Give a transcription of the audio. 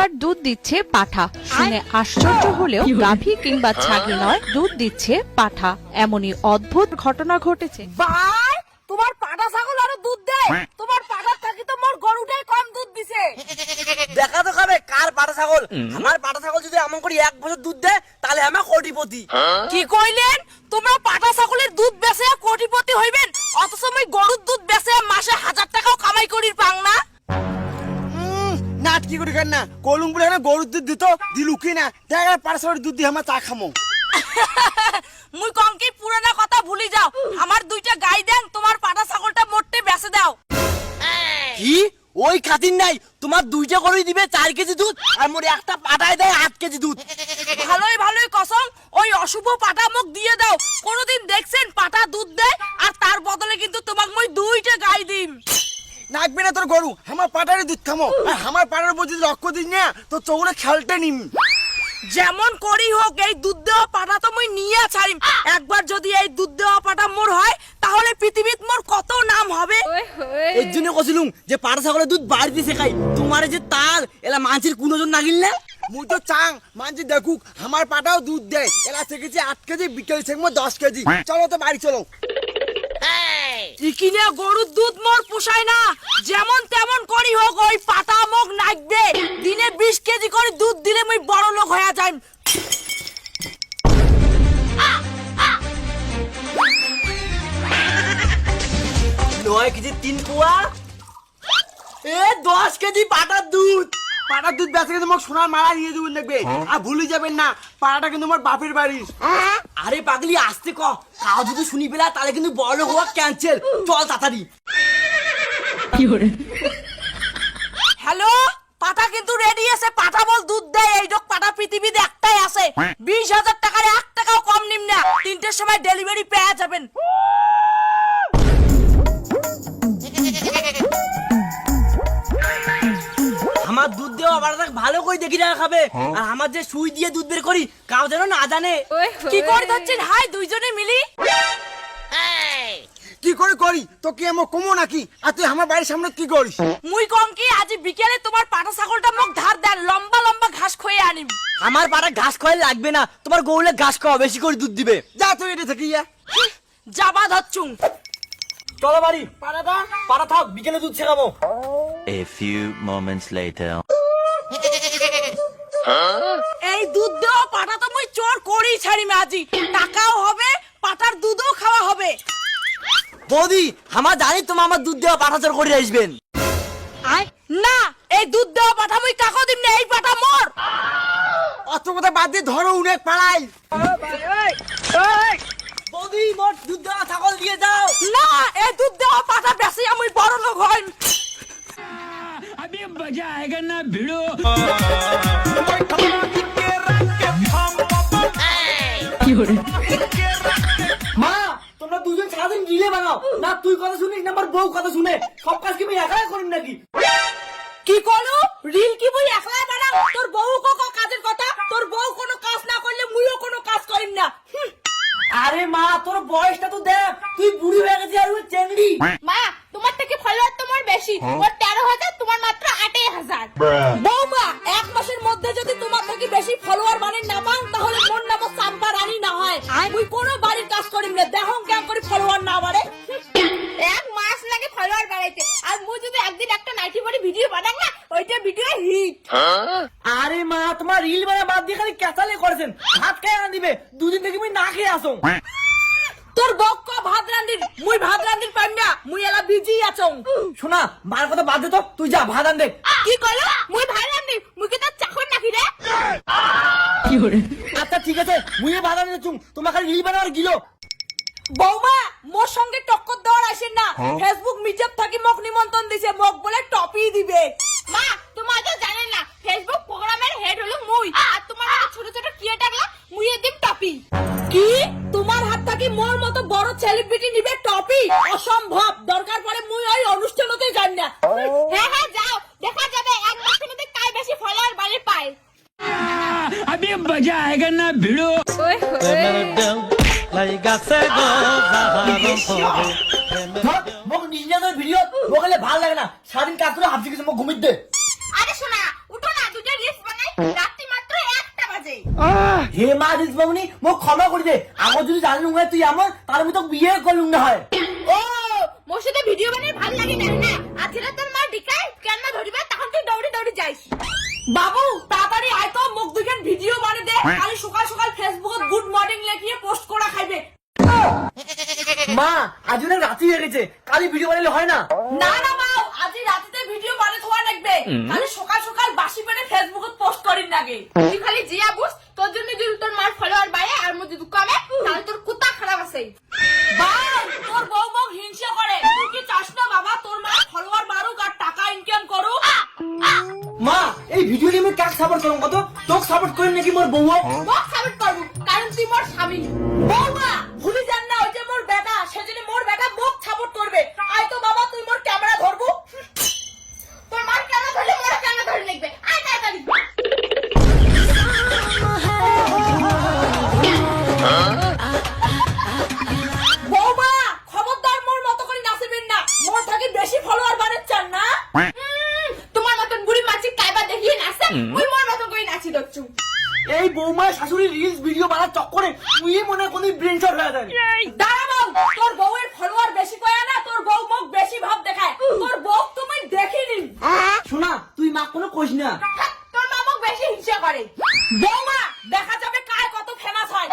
এবার দুধ দিচ্ছে পাঠা। শুনে আশ্চর্য হলেও গাভী কিংবা ছাগল নয়, দুধ দিচ্ছে পাঠা। এমনই অদ্ভুত ঘটনা ঘটেছে। ভাই তোমার পাঠা ছাগল আরো দুধ দেয়? তোমার পাঠার থাকি তো মোর গরুটাই কম দুধ দিছে। দেখা তো খাবে কার পাঠা ছাগল। আমার পাঠা ছাগল যদি এমন করে 1 বছর দুধ দেয় তাহলে আমার কোটিপতি। কি কইলেন? তোমরা পাঠা ছাগলের দুধ বেচে কোটিপতি হইবেন, অথচ আমি গরুর দুধ বেচে মাসে 1000 টাকাও কামাই করির পাং না। নাট কি করি কেন না কলুম বলে না গরুর দুধ দিত দিলু কি না দেখা পাঠা ছাগলের দুধ দিয়ে আমার চা খামো। মুই কম কি পুরানা কথা ভুলি যাও, আমার 2টা গাই দেন, তোমার পাঠা ছাগলটা মোটে বেচে দাও। কি ওই খাতির নাই, তোমার 2টা গরুই দিবে 4 কেজি দুধ আর মোর একটা পাঠায় দেয় 8 কেজি দুধ। ভালোই ভালোই কসম, ওই অশুভ পাঠা মুখ দিয়ে দাও। কোনদিন দেখছেন পাঠা দুধ দেয়? আর তার বদলে কিন্তু তোমাক মই 2টা গাই দিম। নাকবে না তোর গরু, আমার পাঠারে দুধ খামো। আর আমার পাঠার প্রতি লক্ষ্য দিস না তো চৌড়ে খেলতে নিম। যেমন করি হোক এই দুধ দেওয়া পাঠা তো মই নিয়ে ছাড়িম। একবার যদি এই দুধ দেওয়া পাঠা মোর হয় তাহলে পৃথিবীত মোর কত নাম হবে। এর জন্য কছিলুম যে পাঠা ছাগলের দুধ বাড়িতে শেখাই, তোমার যে তার এলা মানসির কোনজন নাগিল না। মুই তো চাং মানসি দেখুক আমার পাঠাও দুধ দেয়, এলা শিখেছি 8 কেজি, বিকেল শেখবো 10 কেজি। চলো তো বাড়ি চলো। ইকিনে গরুর দুধ মোর পোষায় না, যেমন তেমন করি হোক ওই পাতা মুখ নাগবে। দিনে 20 কেজি করে দুধ দিলে মই বড় লোক হয়ে যাই। 9 কেজি 3 পোয়া, 10 কেজি পাঠার দুধ। পাঠার দুধ বেচে কিন্তু মোক সোনার মালা নিয়ে দেবেন দেখবে। আর ভুলে যাবেন না পাড়াটা কিন্তু আমার বাপের বাড়ির। আরে পাগলি আসতে ক, কাউ যদি শুনি পেলা তাহলে কিন্তু বড় লোক হওয়া ক্যান্সেল। চল তাড়াতাড়ি। হ্যালো, পাঠা কিন্তু রেডি আছে। পাঠা বল দুধ দেয়, এই ডক পাঠা পৃথিবীতে একটাই আছে। 20,000 টাকার 1 টাকাও কম নিম না। 3টের সময় ডেলিভারি পেয়ে যাবেন। আমার দুধ দেওয়া বাড়াটা ভালো করে দেখি না খাবে। আর আমার যে সুই দিয়ে দুধ বের করি কাউ যেন না জানে। কি করে ধরছেন হাই দুইজনে মিলি? কি করে করি তো কি এমন কমো নাকি? আর তুই আমার বাড়ির সামনে কি করিস? মুই কম কি আজ বিকেলে তোমার পাঠা ছাগলটা মুখ ধার দেন, লম্বা লম্বা ঘাস খয়ে আনিম। আমার পাড়া ঘাস খাওয়াই লাগবে না, তোমার গরুলে ঘাস খাওয়া বেশি করে দুধ দিবে। যা তুই এটা থেকে ইয়া যাবা ধরছুম। চলো বাড়ি। পাড়া থাক, বিকেলে দুধ ছেড়াবো। A few moments later. এই দুধ দেওয়া পাঠা তো মুই চোর করেই ছাড়িম আজি। টাকাও হবে, পাঠার দুধও খাওয়া হবে। বৌদি আমার জানি তোমার আমার দুধ দেওয়া পাঠা চোর করে আসবেন। না, এই দুধ দেওয়া পাঠা মুই কাকো দিম না, এই পাঠা মোর। অত কথা বাদ দিয়ে ধরো উনে পাড়াই। বৌদি মোর দুধ দেওয়া ছাগল দিয়ে যাও। না, এই দুধ দেওয়া পাঠা বেশি আমি বড় লোক হইম। अभी मजा आएगा ना भिड़ो। মা তোমরা দুজন সারাদিন রিলে বানাও না, তুই কথা শুনিস না আমার বউ কথা শুনে। সব কাজ কি আমি একাই করিম নাকি? কি করো রিল কি মুই একলাই বানাও? তোর বউ কো কাজের কথা? তোর বউ কোনো কাজ না করলে মুইও কোনো কাজ করিম না। আরে মা তোর বয়সটা তো দেখ, তুই বুড়ি হয়ে গেছিস আর ওই চেংড়ি। মা তোমার থেকে ফলোয়ার তোমার বেশি, ওর 13,000 তোমার মাত্র 8,000। বৌমা, 1 মাসের মধ্যে যদি তোমার থেকে বেশি ফলোয়ার মানে না পান তাহলে মোর নাম সাম্পা রানী না হয়। মুই কোনো বাড়ির কাজ করিম না, দেখো কেমন করে ফলোয়ার না বাড়ে। 1 মাস লাগে ফলোয়ার বাড়াইতে, আর মুই যদি একদিন একটা নাইটি পরে ভিডিও বানাই না, ওইটা ভিডিও হিট। আরে মা তোমার রিল বানা বাদ দিয়ে খালি ক্যাচালে করেছেন। ভাত খেয়ে আনা দিবে, দুদিন থেকে আমি না খেয়ে আসো। তোর বক্ক ভাত রান্দির, মুই ভাত রান্দির পাইম না, মুই এলা বিজি আছং। শোনা মার কথা বাদ দে তো, তুই যা ভাত আন দে। কি কইলো? মুই ভাই রান্দি, মুই কি তার চাকর নাকি রে? আচ্ছা ঠিক আছে, মুই ভাত আন দিছুম, তোমার খালি রিল বানাবার গিলো। বৌমা, মোর সঙ্গে টক্কর দেওয়ার আসেন না। ফেসবুক মিটআপ থাকি মোক নিমন্ত্রণ দিছে, মোক বলে টপি দিবে। মা তোমার তো জানেন না ফেসবুক প্রোগ্রামের হেড হলো মুই, আর তোমার মতো ছোট ছোট ক্রিয়েটাররা মুই এদিন টপি। কি তোমার হাত থাকি মোর মতো বড় সেলিব্রিটি নিবে টপি? অসম্ভব। দরকার পড়ে মুই ওই অনুষ্ঠানতে যাই না। হ্যাঁ হ্যাঁ যাও, দেখা যাবে 1 মাসের মধ্যে কাই বেশি ফলোয়ার বাড়ি পায়। अभी मजा आएगा ना भिड़ो। মোক নিজেদের ভিডিও বগলে ভাল লাগে না, সারাদিন কাজ করে হাফ কিছু মোক ঘুমিয়ে দে। আরে শোনা উঠো না, দুটো রিলস রাত্রি মাত্র 1টা বাজে। হে মা দিস বাবুনি মোক ক্ষমা করে দে, আমার যদি জানি না তুই এমন তাহলে আমি তো বিয়ে করলুম না হয়। ও মোর সাথে ভিডিও বানাই ভাল লাগে না না, আজকে তোর মা ডিকাই কেন ধরিবে তখন তুই দৌড়ি দৌড়ি যাইস। বাবু তাড়াতাড়ি আয় তো, মুখ দুইখান ভিডিও বানিয়ে দে, কালি সকাল সকাল ফেসবুকে গুড মর্নিং লিখিয়ে পোস্ট করা খাইবে। মা আজ অনেক রাতি হয়ে গেছে, কালি ভিডিও বানালে হয় না? না না মা, আজ রাতে ভিডিও বানিয়ে থোয়া লাগবে, কালি সকাল সকাল বাসি পেটে ফেসবুকে পোস্ট করিন লাগে। তুই খালি জিয়া বুঝ, তোর জন্য যদি তোর মার ফলোয়ার বাড়ে আর মোর যদি কমে তাহলে তোর কুত্তা খারাপ আছে। ভাই তোর বউ মুখ হিংসা করে, তুই কি চাস না বাবা তোর মা ফলোয়ার বাড়ুক আর টাকা ইনকাম করুক? মা এই ভিডিও নিয়ে আমি কাক সাপোর্ট করুন, কত তোকে সাপোর্ট করেন নাকি মোর বউ? বক সাবিত করবো কারণ তুই মোর স্বামী। বৌমা ভুলে যান না, ওই যে মোর বেটা, সেজন্য মোর বেটা মুখ সাপোর্ট করবে। আয় তো বাবা তুই মোর ক্যামেরা ধরবো। তোর মার কেন ধরলে মোর কেন ধরে লিখবে, আয় তাড়াতাড়ি। বৌমা খবরদার মোর মতো করে নাচবেন না, মোর থাকি বেশি ফলোয়ার বানাচ্ছেন না। তোমার মতন বুড়ি মাছি কাইবা দেখিয়ে নাচে, ওই মোর মতন করে নাচি দচ্ছু। এই বৌমা শাশুড়ি রিলস ভিডিও বানার চক্করে তুই মনে কোন ব্রেন শট হয়ে যাবে। দাঁড়া বউ, তোর বউয়ের ফলোয়ার বেশি কয়া না, তোর বউ মুখ বেশি ভাব দেখায়, তোর বউ তুমি দেখিনি। শোনা তুই মা কোনো কোশ না। তোর মা মুখ বেশি হিংসা করে। বৌমা দেখা যাবে কার কত ফেমাস হয়।